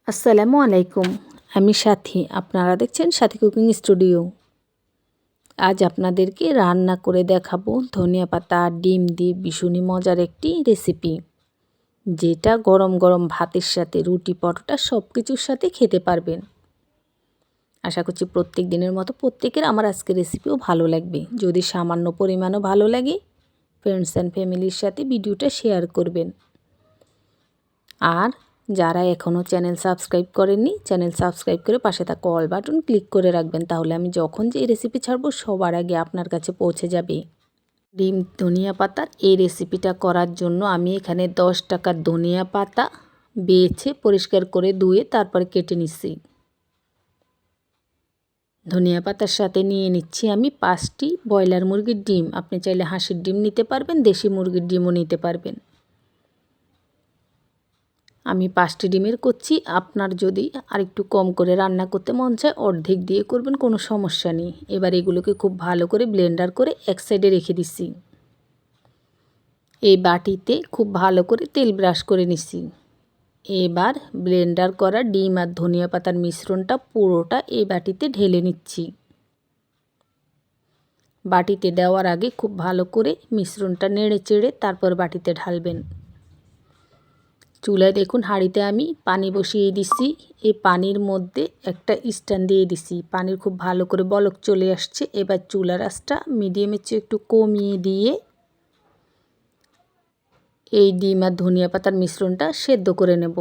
আসসালামু আলাইকুম। আমি সাথী, আপনারা দেখছেন সাথী কুকিং স্টুডিও। আজ আপনাদেরকে রান্না করে দেখাবো ধনিয়া পাতা আর ডিম দিয়ে ভীষণই মজার একটি রেসিপি, যেটা গরম গরম ভাতের সাথে, রুটি, পরোটা সব কিছুর সাথে খেতে পারবেন। আশা করছি প্রত্যেক দিনের মতো প্রত্যেকের আমার আজকের রেসিপিও ভালো লাগবে। যদি সামান্য পরিমাণও ভালো লাগে, ফ্রেন্ডস অ্যান্ড ফ্যামিলির সাথে ভিডিওটা শেয়ার করবেন। আর যারা এখনও চ্যানেল সাবস্ক্রাইব করেননি, চ্যানেল সাবস্ক্রাইব করে পাশে থাকা অল বাটন ক্লিক করে রাখবেন, তাহলে আমি যখন যে রেসিপি ছাড়বো সবার আগে আপনার কাছে পৌঁছে যাবে। ডিম ধনিয়া পাতার এই রেসিপিটা করার জন্য আমি এখানে 10 টাকার ধনিয়া পাতা বেছে পরিষ্কার করে ধুয়ে তারপরে কেটে নিচ্ছি। ধনিয়া পাতার সাথে নিয়ে নিচ্ছি আমি 5টি ব্রয়লার মুরগির ডিম। আপনি চাইলে হাঁসের ডিম নিতে পারবেন, দেশি মুরগির ডিমও নিতে পারবেন। আমি 5টি ডিমের করছি। আপনার যদি আরেকটু কম করে রান্না করতে মন চায় অর্ধেক দিয়ে করবেন, কোনো সমস্যা নেই। এবার এগুলোকে খুব ভালো করে ব্লেন্ডার করে এক সাইডে রেখে দিচ্ছি। এই বাটিতে খুব ভালো করে তেল ব্রাশ করে নিচ্ছি। এবার ব্লেন্ডার করা ডিম আর ধনিয়া পাতার মিশ্রণটা পুরোটা এই বাটিতে ঢেলে নিচ্ছি। বাটিতে দেওয়ার আগে খুব ভালো করে মিশ্রণটা নেড়ে চেড়ে তারপর বাটিতে ঢালবেন। চুলায় দেখুন হাঁড়িতে আমি পানি বসিয়ে দিচ্ছি। এই পানির মধ্যে একটা স্ট্যান্ড দিয়ে দিচ্ছি। পানির খুব ভালো করে বলক চলে আসছে। এবার চুলার আঁচটা মিডিয়ামের চেয়ে একটু কমিয়ে দিয়ে এই ডিম আর ধনিয়া পাতার মিশ্রণটা সেদ্ধ করে নেব।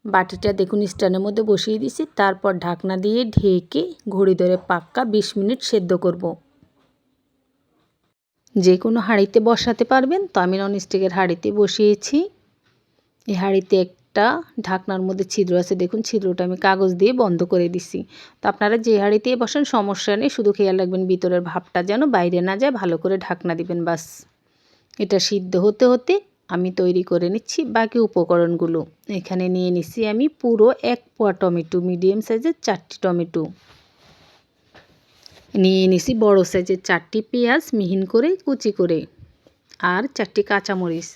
বাটিটা দেখুন স্ট্যান্ডের মধ্যে বসিয়ে দিচ্ছি। তারপর ঢাকনা দিয়ে ঢেকে ঘড়ি ধরে পাক্কা 20 মিনিট সেদ্ধ করব। যে কোনো হাঁড়িতে বসাতে পারবেন, তো আমি ননস্টিকের হাঁড়িতে বসিয়েছি। এই হাঁড়িতে একটা ঢাকনার মধ্যে ছিদ্র আছে, দেখুন ছিদ্রটা আমি কাগজ দিয়ে বন্ধ করে দিছি। তো আপনারা যে হাঁড়িতে বসেন সমস্যা নেই, শুধু খেয়াল রাখবেন ভিতরের ভাপটা যেন বাইরে না যায়, ভালো করে ঢাকনা দিবেন বাস। এটা সিদ্ধ হতে হতে আমি তৈরি করে নিচ্ছি বাকি উপকরণগুলো। এখানে নিয়ে নিচ্ছি আমি পুরো 1 পোয়া টমেটো, মিডিয়াম সাইজের 4টি টমেটো নিয়ে নিছি, বড় সাইজের 4টি পেঁয়াজ মিহিন করে কুচি করে, আর 4টি কাঁচামরিচ।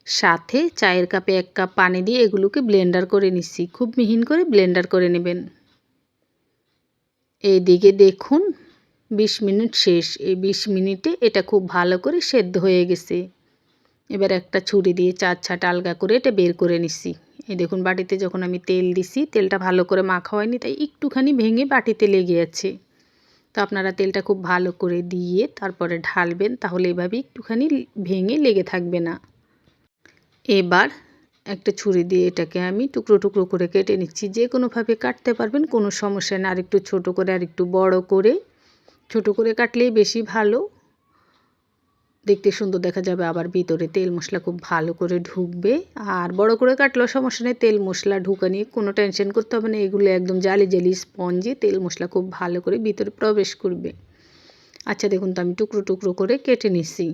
সাথে চায়ের কাপে 1 কাপ পানি দিয়ে এগুলোকে ব্লেন্ডার করে নিচ্ছি। খুব মিহিন করে ব্লেন্ডার করে নেবেন। এইদিকে দেখুন 20 মিনিট শেষ। এই 20 মিনিটে এটা খুব ভালো করে সেদ্ধ হয়ে গেছে। এবার একটা ছুরি দিয়ে 4 ছাট আলগা করে এটা বের করে নিচ্ছি। এই দেখুন বাটিতে যখন আমি তেল দিছি, তেলটা ভালো করে মাখা হয়নি, তাই একটুখানি ভেঙে বাটিতে লেগে আছে। তো আপনারা তেলটা খুব ভালো করে দিয়ে তারপরে ঢালবেন, তাহলে এভাবে একটুখানি ভেঙে লেগে থাকবে না। এবার একটা ছুরি দিয়ে এটাকে আমি টুকরো টুকরো করে কেটে নিচ্ছি। যে কোনোভাবে কাটতে পারবেন, কোনো সমস্যা না। আরেকটু ছোট করে আরেকটু বড় করে, ছোট করে কাটলেই বেশি ভালো, দেখতে সুন্দর দেখা যাবে, আবার ভিতরে তেল মশলা খুব ভালো করে ঢুকবে। আর বড় করে কাটলেও সমস্যা নেই, তেল মশলা ঢুকা নিয়ে কোনো টেনশন করতে হবে না। এগুলো একদম জালি জালি স্পঞ্জি, তেল মশলা খুব ভালো করে ভিতরে প্রবেশ করবে। আচ্ছা দেখুন, তো আমি টুকরো টুকরো করে কেটে নিচ্ছি।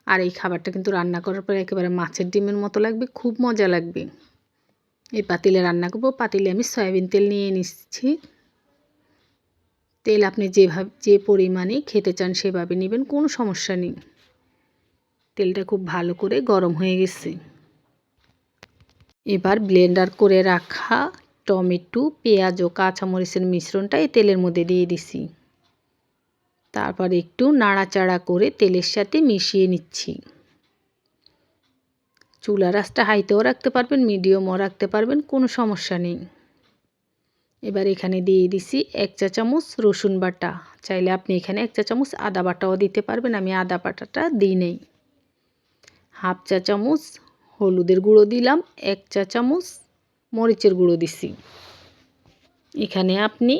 আর এই খাবারটা কিন্তু রান্না করার পরে একেবারে মাছের ডিমের মতো লাগবে, খুব মজা লাগবে। এই পাতিলে রান্না করব। পাতিলে আমি সয়াবিন তেল নিয়ে নিচ্ছি। তেল আপনি যে পরিমাণে খেতে চান সেভাবে নেবেন, কোনো সমস্যা নেই। তেলটা খুব ভালো করে গরম হয়ে গেছে। এবার ব্লেন্ডার করে রাখা টমেটো, পেঁয়াজ ও কাঁচামরিচের মিশ্রণটা এই তেলের মধ্যে দিয়ে দিছি। তারপর একটু নাড়াচাড়া করে তেলের সাথে মিশিয়ে নিচ্ছি। চুলার আঁচটা হাইতেও রাখতে পারবেন, মিডিয়ামও রাখতে পারবেন, কোনো সমস্যা নেই। এবার এখানে দিয়ে দিছি 1 চা চামচ রসুন বাটা। চাইলে আপনি এখানে 1 চা চামচ আদা বাটাও দিতে পারবেন, আমি আদা বাটাটা দিই নেই। 1/2 চা চামচ হলুদের গুঁড়ো দিলাম, 1 চা চামচ মরিচের গুঁড়ো দিছি। এখানে আপনি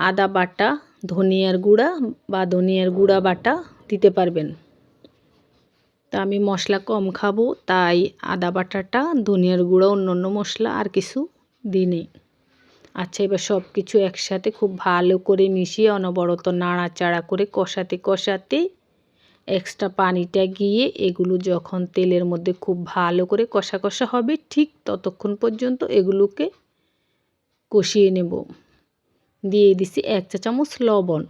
আদা বাটা, ধনিয়ার গুঁড়া বা ধনিয়ার গুঁড়া বাটা দিতে পারবেন। তা আমি মশলা কম খাবো, তাই আদা বাটাটা, ধনিয়ার গুঁড়া, অন্য মশলা আর কিছু দিই নেই। আচ্ছা, এবার সব কিছু একসাথে খুব ভালো করে মিশিয়ে অনবরত নাড়াচাড়া করে কষাতে কষাতে এক্সট্রা পানিটা গিয়ে এগুলো যখন তেলের মধ্যে খুব ভালো করে কষা কষা হবে, ঠিক ততক্ষণ পর্যন্ত এগুলোকে কষিয়ে নেব। দিয়ে দিছি 1 চা চামচ লবণ।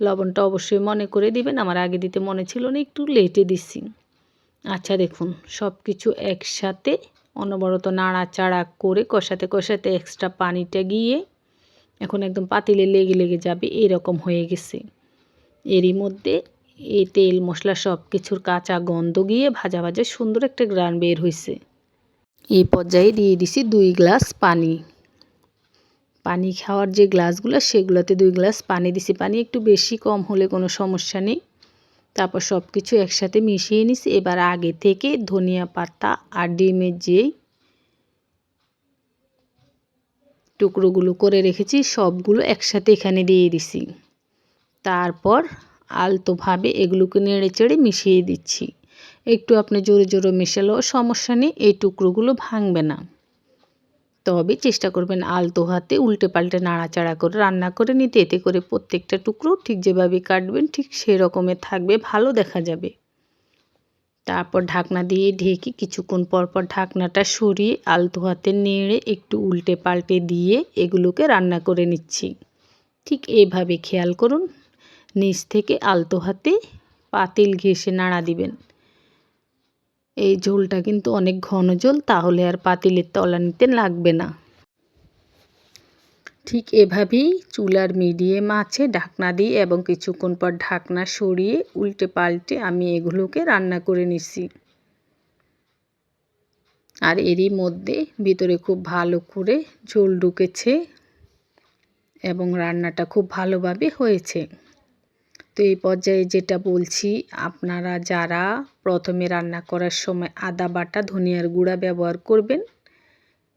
লবণটা অবশ্যই মনে করে দিবেন, আমার আগে দিতে মনে ছিল না, একটু লেটে দিছি। আচ্ছা দেখুন, সব কিছু একসাথে অনবরত নাড়াচাড়া করে কষাতে কষাতে এক্সট্রা পানিটা গিয়ে এখন একদম পাতিলে লেগে লেগে যাবে, এরকম হয়ে গেছে। এরই মধ্যে এই তেল মশলা সব কিছুর কাঁচা গন্ধ গিয়ে ভাজা ভাজা সুন্দর একটা গ্রান বের হয়েছে। এই পর্যায়ে দিয়ে দিছি 2 গ্লাস পানি। পানি খাওয়ার যে গ্লাসগুলো সেগুলোতে 2 গ্লাস পানি দিছি। পানি একটু বেশি কম হলে কোনো সমস্যা নেই। তারপর সব কিছু একসাথে মিশিয়ে নিছি। এবার আগে থেকে ধনিয়া পাতা আর ডিমের যেই টুকরোগুলো করে রেখেছি সবগুলো একসাথে এখানে দিয়ে দিছি। তারপর আলতোভাবে এগুলোকে নেড়ে চেড়ে মিশিয়ে দিচ্ছি। একটু আপনি জোরে জোরে মেশালেও সমস্যা নেই, এই টুকরোগুলো ভাঙবে না। তবে চেষ্টা করবেন আলতো হাতে উল্টে পাল্টে নাড়াচাড়া করে রান্না করে নিতে, এতে করে প্রত্যেকটা টুকরো ঠিক যেভাবে কাটবেন ঠিক সেরকমের থাকবে, ভালো দেখা যাবে। তারপর ঢাকনা দিয়ে ঢেকে কিছুক্ষণ পর পর ঢাকনাটা সরিয়ে আলতো হাতে নেড়ে একটু উল্টে পাল্টে দিয়ে এগুলোকে রান্না করে নিচ্ছি। ঠিক এইভাবে খেয়াল করুন, নিচ থেকে আলতো হাতে পাতিল ঘেঁষে নাড়া দিবেন। এই ঝোলটা কিন্তু অনেক ঘন ঝোল, তাহলে আর পাতিলের তলানিতে লাগবে না। ঠিক এভাবেই চুলার মিডিয়াম আঁচে ঢাকনা দিয়ে এবং কিছুক্ষণ পর ঢাকনা সরিয়ে উল্টে পাল্টে আমি এগুলোকে রান্না করে নিচ্ছি। আর এরই মধ্যে ভিতরে খুব ভালো করে ঝোল ঢুকেছে এবং রান্নাটা খুব ভালোভাবে হয়েছে। তো এই পর্যায়ে যেটা বলছি, আপনারা যারা প্রথমে রান্না করার সময় আদা বাটা ধনিয়ার গুঁড়া ব্যবহার করবেন,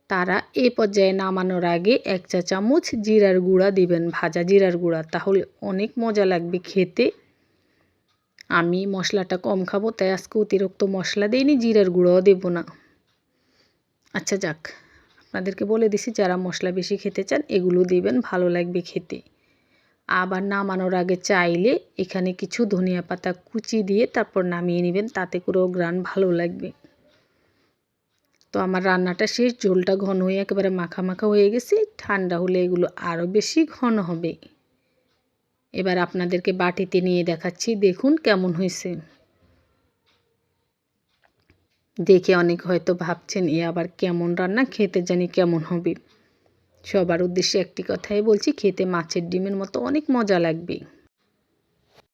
তারা এই পর্যায়ে নামানোর আগে 1 চা চামচ জিরার গুঁড়া দিবেন, ভাজা জিরার গুঁড়া, তাহলে অনেক মজা লাগবে খেতে। আমি মশলাটা কম খাবো তাই আজকে অতিরিক্ত মশলা দিইনি, জিরার গুঁড়াও দেব না। আচ্ছা যাক, আপনাদেরকে বলে দিছি যারা মশলা বেশি খেতে চান এগুলো দিবেন, ভালো লাগবে খেতে। আবার নামানোর আগে চাইলে এখানে কিছু ধনিয়া পাতা কুচি দিয়ে তারপর নামিয়ে নেবেন, তাতে করেও ঘ্রাণ ভালো লাগবে। তো আমার রান্নাটা শেষ, ঝোলটা ঘন হয়ে একেবারে মাখা মাখা হয়ে গেছে। ঠান্ডা হলে এগুলো আরও বেশি ঘন হবে। এবার আপনাদেরকে বাটিতে নিয়ে দেখাচ্ছি, দেখুন কেমন হয়েছে। দেখে অনেক হয়তো ভাবছেন এ আবার কেমন রান্না, খেতে জানি কেমন হবে। সবার উদ্দেশ্যে একটি কথাই বলছি, খেতে মাছের ডিমের মতো অনেক মজা লাগবে।